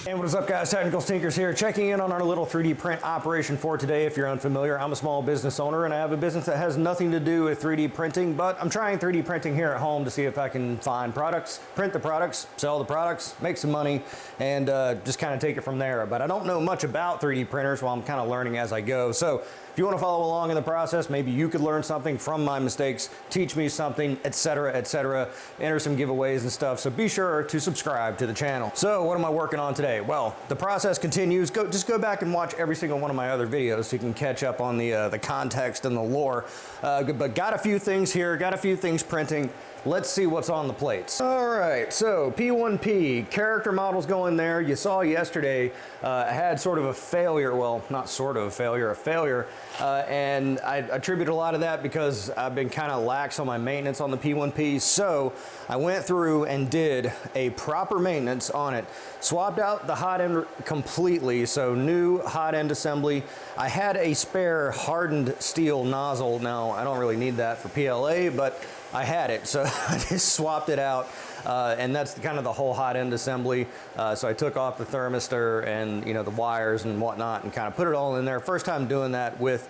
And what is up, guys? Technical Stinkers here, checking in on our little 3D print operation for today. If you're unfamiliar, I'm a small business owner and I have a business that has nothing to do with 3D printing, but I'm trying 3D printing here at home to see if I can find products, print the products, sell the products, make some money, and just kind of take it from there. But I don't know much about 3D printers, while I'm kind of learning as I go. So if you want to follow along in the process, maybe you could learn something from my mistakes, teach me something, etc., etc., enter some giveaways and stuff. So be sure to subscribe to the channel. So what am I working on today? Well, the process continues. Just go back and watch every single one of my other videos so you can catch up on the context and the lore. But got a few things here, got a few things printing. Let's see what's on the plates. All right, so P1P, character models going there. You saw yesterday, I had sort of a failure, well, not sort of a failure, and I attribute a lot of that because I've been kind of lax on my maintenance on the P1P, so I went through and did a proper maintenance on it, swapped out the hot end completely, so new hot end assembly. I had a spare hardened steel nozzle. Now, I don't really need that for PLA, but I had it, so I just swapped it out, and that's kind of the whole hot end assembly. So I took off the thermistor and the wires and whatnot and kind of put it all in there. First time doing that with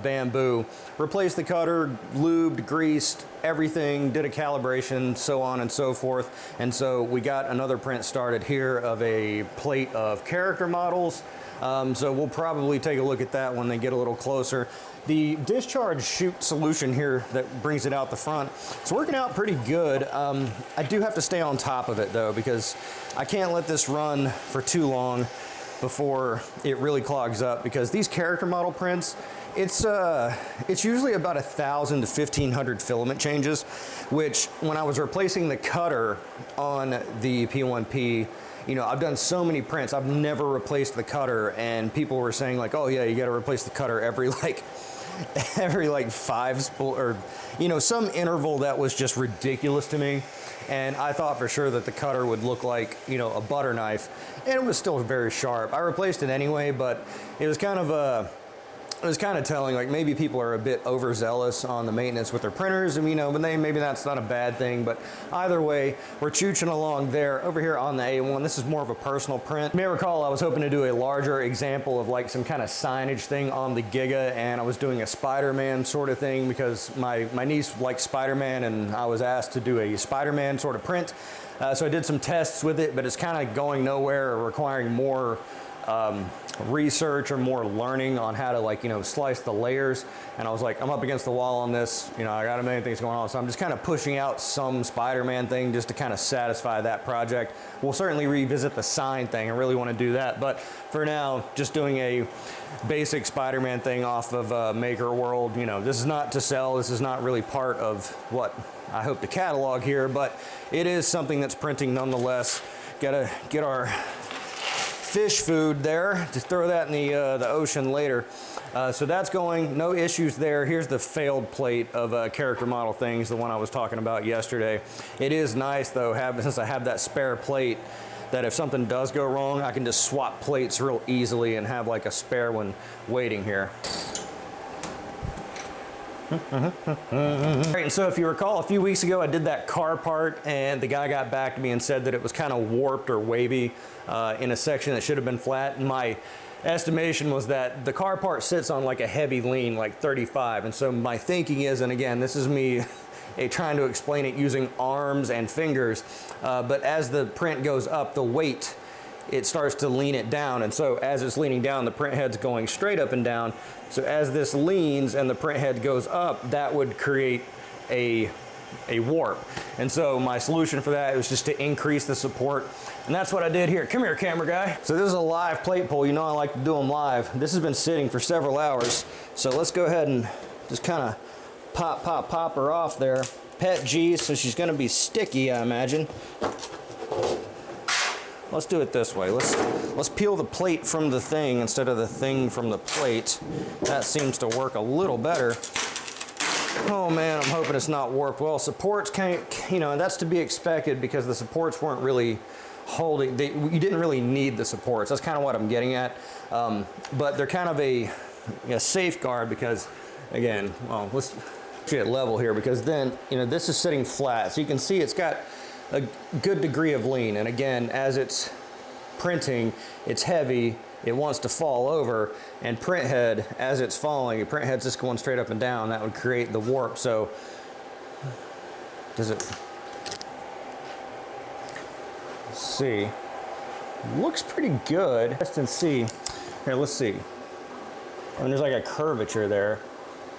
bamboo. Replaced the cutter, lubed, greased, everything, did a calibration, so on and so forth. And so we got another print started here of a plate of character models. So we'll probably take a look at that when they get a little closer. The discharge chute solution here that brings it out the front, it's working out pretty good. I do have to stay on top of it though, because I can't let this run for too long before it really clogs up, because these character model prints, it's usually about 1,000 to 1,500 filament changes, which when I was replacing the cutter on the P1P, I've done so many prints, I've never replaced the cutter, and people were saying like, oh yeah, you got to replace the cutter every 5 spool, or some interval that was just ridiculous to me. And I thought for sure that the cutter would look like a butter knife, and it was still very sharp. I replaced it anyway, but it was kind of telling, like maybe people are a bit overzealous on the maintenance with their printers, and but maybe that's not a bad thing. But either way, we're chooching along there. Over here on the A1, this is more of a personal print. You may recall I was hoping to do a larger example of like some kind of signage thing on the Giga, and I was doing a Spider-Man sort of thing because my niece likes Spider-Man, and I was asked to do a Spider-Man sort of print. So I did some tests with it, but it's kind of going nowhere, or requiring more research or more learning on how to slice the layers. And I was like, I'm up against the wall on this, I got a million things going on, so I'm just kind of pushing out some Spider-Man thing just to kind of satisfy that project. We'll certainly revisit the sign thing. I really want to do that, but for now, just doing a basic Spider-Man thing off of Maker World. This is not to sell, this is not really part of what I hope to catalog here, but it is something that's printing nonetheless. Gotta get our fish food there, to throw that in the ocean later. So that's going, no issues there. Here's the failed plate of character model things, the one I was talking about yesterday. It is nice though, since I have that spare plate, that if something does go wrong, I can just swap plates real easily and have like a spare one waiting here. Right, and so if you recall, a few weeks ago I did that car part, and the guy got back to me and said that it was kind of warped or wavy in a section that should have been flat. And my estimation was that the car part sits on like a heavy lean, like 35. And so my thinking is, and again, this is me trying to explain it using arms and fingers, but as the print goes up, the weight, it starts to lean it down. And so as it's leaning down, the print head's going straight up and down. So as this leans and the print head goes up, that would create a warp. And so my solution for that was just to increase the support. And that's what I did here. Come here, camera guy. So this is a live plate pull. I like to do them live. This has been sitting for several hours. So let's go ahead and just kind of pop her off there. Pet G, so she's gonna be sticky, I imagine. Let's do it this way. Let's peel the plate from the thing instead of the thing from the plate. That seems to work a little better. Oh man, I'm hoping it's not warped. Well, supports can't, that's to be expected because the supports weren't really holding. You didn't really need the supports. That's kind of what I'm getting at. But they're kind of a safeguard because, again, well, let's get level here, because then, this is sitting flat. So you can see it's got a good degree of lean. And again, as it's printing, it's heavy, it wants to fall over, and print head, as it's falling, print head's just going straight up and down. That would create the warp. So does it, let's see, looks pretty good. Test and see. Here, let's see. I mean, there's like a curvature there.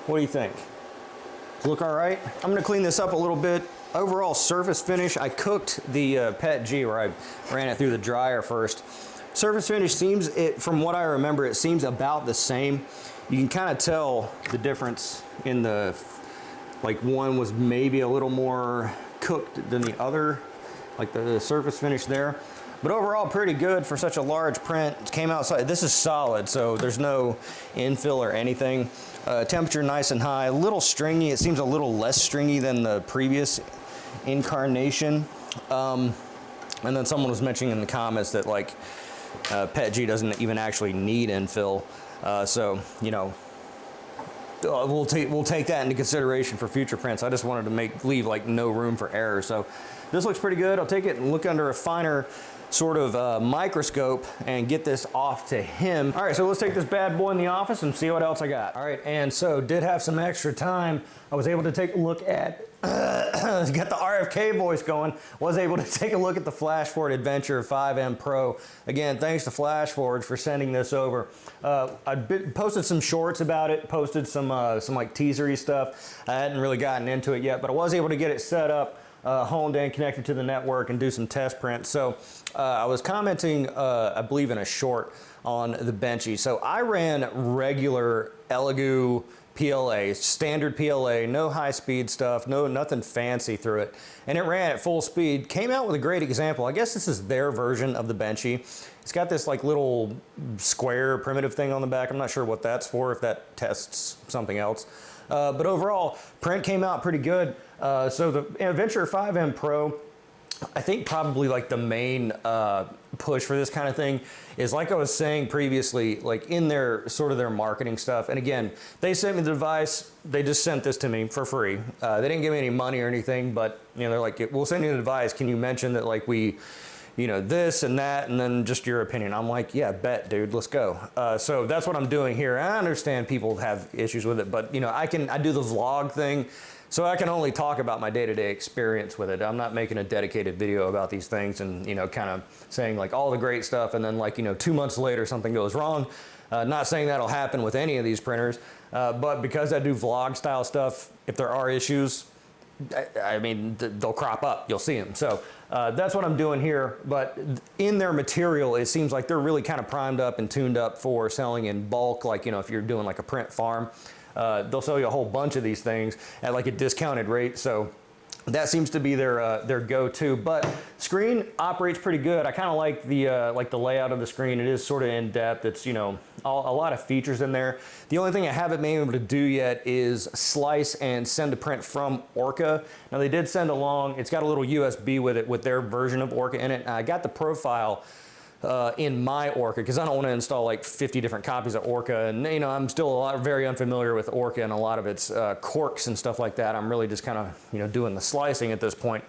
What do you think? Does it look all right? I'm gonna clean this up a little bit. Overall surface finish, I cooked the PET G, where I ran it through the dryer first. Surface finish seems, from what I remember, it seems about the same. You can kind of tell the difference in the, like one was maybe a little more cooked than the other, like the surface finish there. But overall, pretty good for such a large print. It came outside. This is solid, so there's no infill or anything. Temperature nice and high. A little stringy. It seems a little less stringy than the previous incarnation. And then someone was mentioning in the comments that like PET G doesn't even actually need infill. So you know, we'll take that into consideration for future prints. I just wanted to leave like no room for error. So this looks pretty good. I'll take it and look under a finer sort of microscope and get this off to him. All right, so let's take this bad boy in the office and see what else I got. All right, and so did have some extra time. I was able to take a look at, got the RFK voice going, was able to take a look at the Flashforge Adventurer 5M Pro. Again, thanks to Flashforge for sending this over. I posted some shorts about it, posted some like teasery stuff. I hadn't really gotten into it yet, but I was able to get it set up, honed in, connected to the network, and do some test prints. So I was commenting, I believe in a short on the Benchy. So I ran regular Elegoo PLA, standard PLA, no high speed stuff, nothing fancy through it. And it ran at full speed, came out with a great example. I guess this is their version of the Benchy. It's got this like little square primitive thing on the back. I'm not sure what that's for, if that tests something else. But overall, print came out pretty good. So the Adventurer 5M Pro, I think probably like the main push for this kind of thing is, like I was saying previously, like in their sort of their marketing stuff. And again, they sent me the device. They just sent this to me for free. They didn't give me any money or anything, but you know, they're like, we'll send you the device. Can you mention that like we, you know, this and that, and then just your opinion. I'm like, yeah, bet, dude, let's go. So that's what I'm doing here. I understand people have issues with it, but you know, I do the vlog thing. So I can only talk about my day-to-day experience with it. I'm not making a dedicated video about these things and, you know, kind of saying like all the great stuff and then like, you know, 2 months later something goes wrong. Not saying that'll happen with any of these printers, but because I do vlog style stuff, if there are issues, I mean, they'll crop up, you'll see them. So that's what I'm doing here. But in their material, it seems like they're really kind of primed up and tuned up for selling in bulk. Like, you know, if you're doing like a print farm, they'll sell you a whole bunch of these things at like a discounted rate. So that seems to be their go-to. But screen operates pretty good. I kind of like the layout of the screen. It is sort of in depth. It's, you know, a lot of features in there. The only thing I haven't been able to do yet is slice and send to print from Orca. Now they did send along. It's got a little USB with it with their version of Orca in it. I got the profile in my Orca because I don't want to install like 50 different copies of Orca, and you know, I'm still very unfamiliar with Orca and a lot of its quirks and stuff like that. I'm really just kind of, you know, doing the slicing at this point.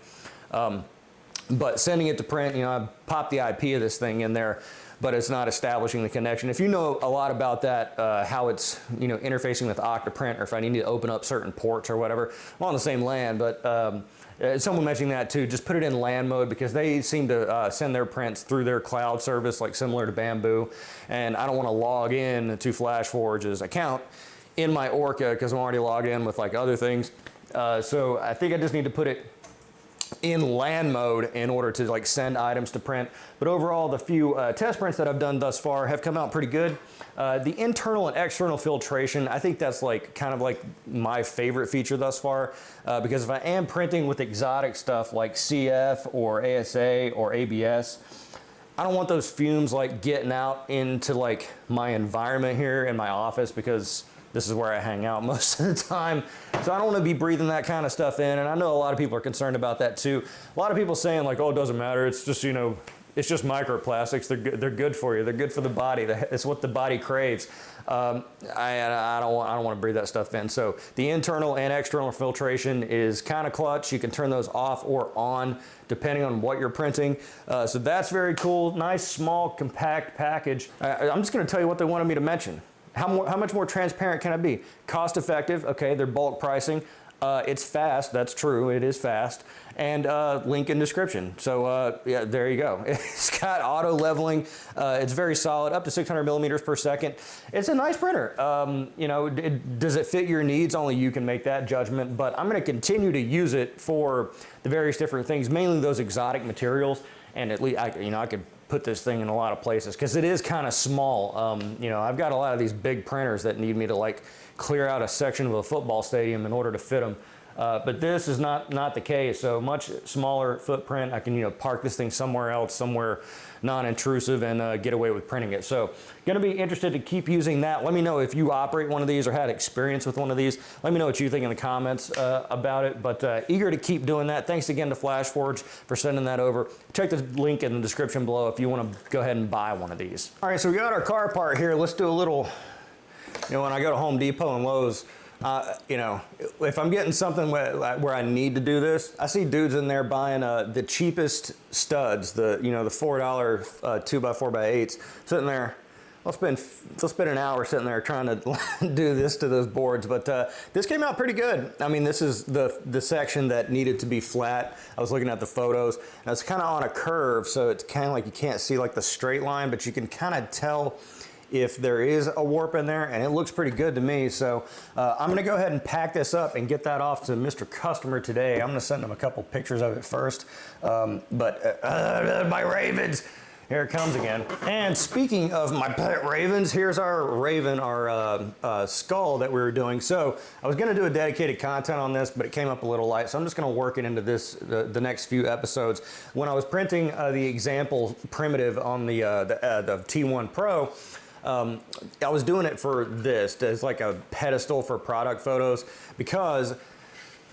But sending it to print, you know, I popped the IP of this thing in there, but it's not establishing the connection. If you know a lot about that, how it's, you know, interfacing with Octoprint, or if I need to open up certain ports or whatever, I'm on the same LAN, but someone mentioning that too, just put it in LAN mode because they seem to send their prints through their cloud service, like similar to Bamboo, and I don't want to log in to Flashforge's account in my Orca because I'm already logged in with like other things. So I think I just need to put it in LAN mode in order to like send items to print. But overall, the few test prints that I've done thus far have come out pretty good. The internal and external filtration, I think that's like kind of like my favorite feature thus far, because if I am printing with exotic stuff like CF or ASA or ABS, I don't want those fumes like getting out into like my environment here in my office, because this is where I hang out most of the time. So I don't want to be breathing that kind of stuff in. And I know a lot of people are concerned about that too. A lot of people saying like, oh, it doesn't matter. It's just, you know, it's just microplastics. They're good for you. They're good for the body. It's what the body craves. I don't want to breathe that stuff in. So the internal and external filtration is kind of clutch. You can turn those off or on depending on what you're printing. So that's very cool. Nice, small, compact package. I'm just going to tell you what they wanted me to mention. How much more transparent can I be? Cost effective. Okay, they're bulk pricing. It's fast, that's true, it is fast, and link in description. So yeah, there you go. It's got auto leveling, it's very solid, up to 600 millimeters per second. It's a nice printer. You know, does it fit your needs? Only you can make that judgment, but I'm gonna continue to use it for the various different things, mainly those exotic materials, and at least, I could put this thing in a lot of places, because it is kind of small. You know, I've got a lot of these big printers that need me to like clear out a section of a football stadium in order to fit them. But this is not the case. So much smaller footprint. I can, you know, park this thing somewhere else, somewhere non-intrusive, and get away with printing it. So gonna be interested to keep using that. Let me know if you operate one of these or had experience with one of these. Let me know what you think in the comments about it. But eager to keep doing that. Thanks again to Flashforge for sending that over. Check the link in the description below if you want to go ahead and buy one of these. All right, so we got our car part here. Let's do a little, you know, when I go to Home Depot and Lowe's, you know, if I'm getting something where I need to do this, I see dudes in there buying the cheapest studs, the $4 2x4x8s, sitting there. They'll spend an hour sitting there trying to do this to those boards, but this came out pretty good. I mean, this is the section that needed to be flat. I was looking at the photos, and it's kind of on a curve, so it's kind of like you can't see like the straight line, but you can kind of tell if there is a warp in there, and it looks pretty good to me. So I'm gonna go ahead and pack this up and get that off to Mr. Customer today. I'm gonna send him a couple pictures of it first. My ravens, here it comes again. And speaking of my pet ravens, here's our raven, our skull that we were doing. So I was gonna do a dedicated content on this, but it came up a little light, so I'm just gonna work it into the next few episodes. When I was printing the example primitive on the T1 Pro, I was doing it for this as like a pedestal for product photos, because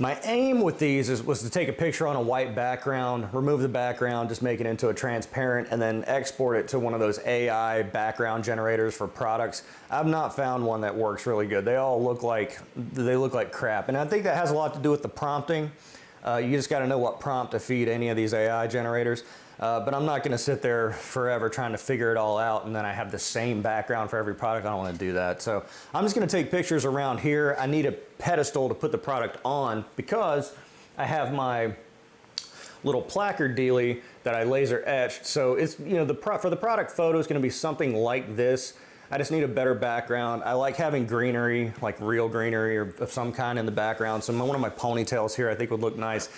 my aim with these was to take a picture on a white background, remove the background, just make it into a transparent, and then export it to one of those AI background generators for products. I've not found one that works really good. They all look like crap, and I think that has a lot to do with the prompting. You just got to know what prompt to feed any of these AI generators. But I'm not going to sit there forever trying to figure it all out, and then I have the same background for every product. I don't want to do that. So I'm just going to take pictures around here. I need a pedestal to put the product on, because I have my little placard dealie that I laser etched. So it's, you know, for the product photo is going to be something like this. I just need a better background. I like having greenery, like real greenery or of some kind in the background. So one of my ponytails here I think would look nice.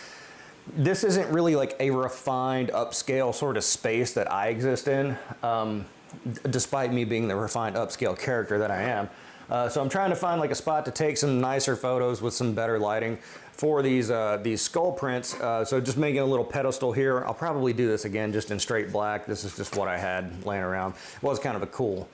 This isn't really like a refined upscale sort of space that I exist in, despite me being the refined upscale character that I am. So I'm trying to find like a spot to take some nicer photos with some better lighting for these skull prints. So just making a little pedestal here. I'll probably do this again just in straight black. This is just what I had laying around. It was kind of a cool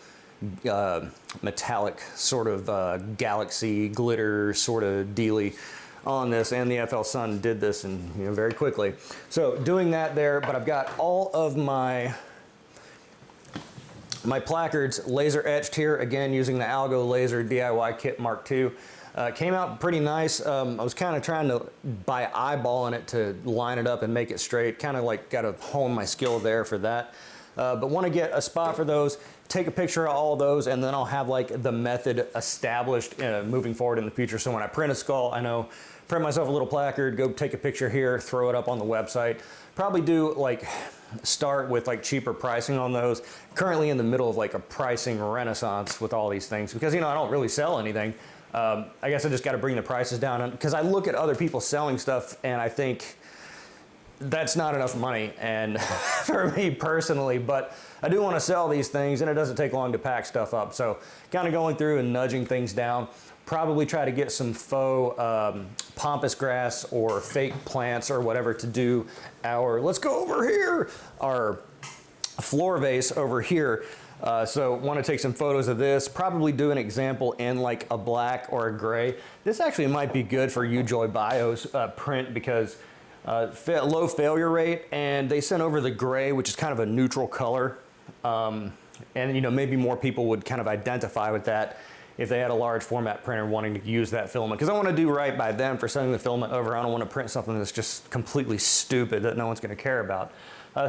metallic sort of galaxy glitter sort of dealie on this, and the FL Sun did this, and you know, very quickly. So doing that there, but I've got all of my placards laser etched here, again using the Algo Laser DIY Kit Mark II. Came out pretty nice. I was kind of trying to, by eyeballing it, to line it up and make it straight. Kind of like got to hone my skill there for that. But want to get a spot for those, take a picture of all of those, and then I'll have like the method established moving forward in the future. So when I print a skull, I know, print myself a little placard, go take a picture here, throw it up on the website. Probably do like, start with like cheaper pricing on those. Currently in the middle of like a pricing renaissance with all these things, because, you know, I don't really sell anything. I guess I just got to bring the prices down, because I look at other people selling stuff and I think that's not enough money, and for me personally, but I do want to sell these things, and it doesn't take long to pack stuff up. So kind of going through and nudging things down. Probably try to get some faux pampas grass or fake plants or whatever to do our, let's go over here, our floor vase over here. So want to take some photos of this, probably do an example in like a black or a gray. This actually might be good for UJoy Bio's print, because low failure rate, and they sent over the gray, which is kind of a neutral color. And maybe more people would kind of identify with that if they had a large format printer wanting to use that filament, because I want to do right by them for sending the filament over. I don't want to print something that's just completely stupid that no one's going to care about.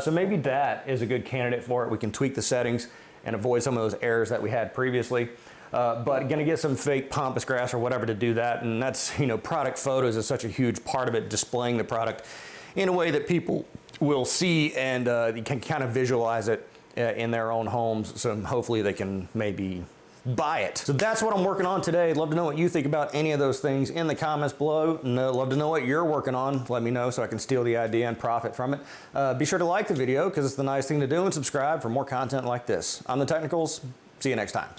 So maybe that is a good candidate for it. We can tweak the settings and avoid some of those errors that we had previously. But going to get some fake pampas grass or whatever to do that, and that's, product photos is such a huge part of it, displaying the product in a way that people will see, and you can kind of visualize it in their own homes, so hopefully they can maybe buy it. So that's what I'm working on today. I'd love to know what you think about any of those things in the comments below. And I'd love to know what you're working on. Let me know so I can steal the idea and profit from it. Be sure to like the video because it's the nice thing to do, and subscribe for more content like this. I'm the Technicals. See you next time.